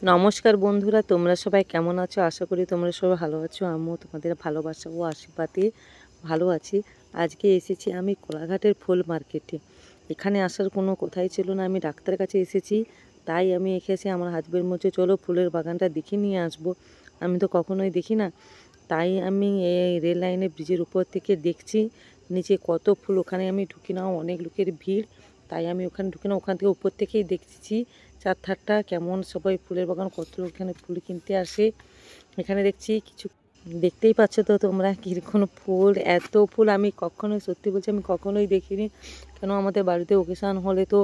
নমস্কার বন্ধুরা, তোমরা সবাই কেমন আছো? আশা করি তোমরা সবাই ভালো আছো। আমিও তোমাদের ভালোবাসা ও আশীর্বাদে ভালো আছি। আজকে এসেছি আমি কোলাঘাটের ফুল মার্কেটে। এখানে আসার কোনো কথাই ছিল না, আমি ডাক্তারের কাছে এসেছি, তাই আমি এসেছি। আমার হাজবেন্ড বলছে চলো ফুলের বাগানটা দেখে নিয়ে আসবো, আমি তো কখনোই দেখি না। তাই আমি এই রেল লাইনের ব্রিজের উপর থেকে দেখছি নিচে কত ফুল। ওখানে আমি ঢুকি না, অনেক লোকের ভিড়, তাই আমি ওখানে ঢুকি না। ওখান থেকে উপর থেকেই দেখছি চারধারটা কেমন সবাই ফুলের বাগান, কত লোক এখানে ফুল কিনতে আসে। এখানে দেখছি কিছু, দেখতেই পাচ্ছ তো তোমরা কীরকম ফুল, এত ফুল আমি কখনোই, সত্যি বলছি আমি কখনোই দেখিনি। কেন আমাদের বাড়িতে ওকেশান হলে তো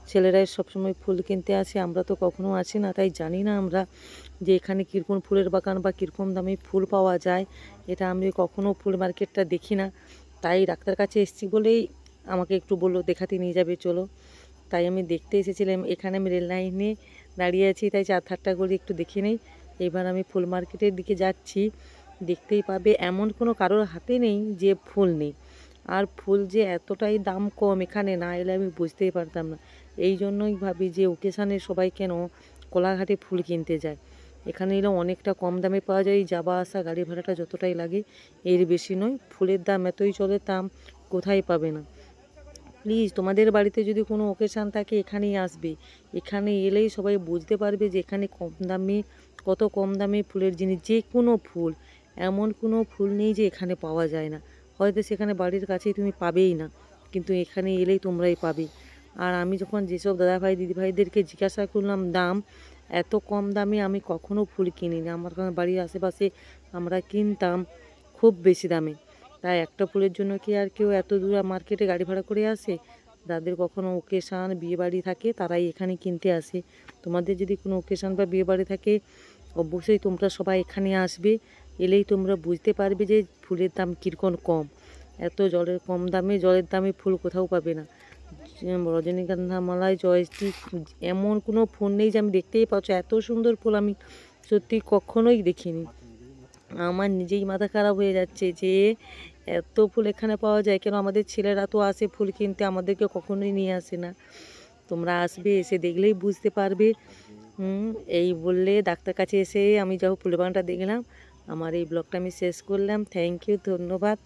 ছেলেরাই সবসময় ফুল কিনতে আসে, আমরা তো কখনো আসি না, তাই জানি না আমরা যে এখানে কীরকম ফুলের বাগান বা কীরকম দামে ফুল পাওয়া যায়। এটা আমি কখনো ফুল মার্কেটটা দেখি না, তাই ডাক্তার কাছে এসেছি বলেই আমাকে একটু বললো দেখাতে নিয়ে যাবে চলো, তাই আমি দেখতে এসেছিলাম। এখানে আমি রেল লাইনে দাঁড়িয়ে আছি, তাই চার ধারটা করে একটু দেখে নেই। এবার আমি ফুল মার্কেটের দিকে যাচ্ছি, দেখতেই পাবে এমন কোনো কারোর হাতে নেই যে ফুল নেই। আর ফুল যে এতটাই দাম কম, এখানে না এলে আমি বুঝতেই পারতাম না। এই জন্যই ভাবি যে ওকেশানে সবাই কেন কোলাঘাটে ফুল কিনতে যায়। এখানে এলে অনেকটা কম দামে পাওয়া যায়, যাওয়া আসা গাড়ি ভাড়াটা যতটাই লাগে এর বেশি নয়। ফুলের দাম এতই চলে, দাম কোথায় পাবে না। প্লিজ তোমাদের বাড়িতে যদি কোনো ওকেশান থাকে এখানেই আসবে, এখানে এলেই সবাই বুঝতে পারবে যে এখানে কম দামে, কত কম দামে ফুলের জিনিস, যে কোনো ফুল, এমন কোনো ফুল নেই যে এখানে পাওয়া যায় না। হয়তো সেখানে বাড়ির কাছেই তুমি পাবেই না, কিন্তু এখানে এলেই তোমরাই পাবে। আর আমি যখন যেসব দাদাভাই দিদিভাইদেরকে জিজ্ঞাসা করলাম দাম, এত কম দামে আমি কখনো ফুল কিনিনি। আমার বাড়ির আশেপাশে আমরা কিনতাম খুব বেশি দামে। তাই একটা ফুলের জন্য কি আর কেউ এত দূর মার্কেটে গাড়ি ভাড়া করে আসে? যাদের কখনো ওকেশান বিয়েবাড়ি থাকে তারাই এখানে কিনতে আসে। তোমাদের যদি কোনো ওকেশান বা বিয়েবাড়ি থাকে অবশ্যই তোমরা সবাই এখানে আসবে, এলেই তোমরা বুঝতে পারবে যে ফুলের দাম কীরকম কম। এত জলের কম দামে, জলের দামে ফুল কোথাও পাবে না। রজনীগন্ধা, মালাই, জয়স্টিক, এমন কোনো ফুল নেই যে আমি দেখতেই পাচ্ছ এত সুন্দর ফুল আমি সত্যি কখনোই দেখিনি। আমার নিজেই মাথা খারাপ হয়ে যাচ্ছে যে এত ফুল এখানে পাওয়া যায় কেন। আমাদের ছেলেরা তো আসে ফুল কিনতে, আমাদেরকে কখনোই নিয়ে আসে না। তোমরা আসবে, এসে দেখলেই বুঝতে পারবে। এই বললে ডাক্তার কাছে এসে আমি যখন ফুলের বাগানটা দেখলাম, আমার এই ব্লগটা আমি শেষ করলাম। থ্যাংক ইউ, ধন্যবাদ।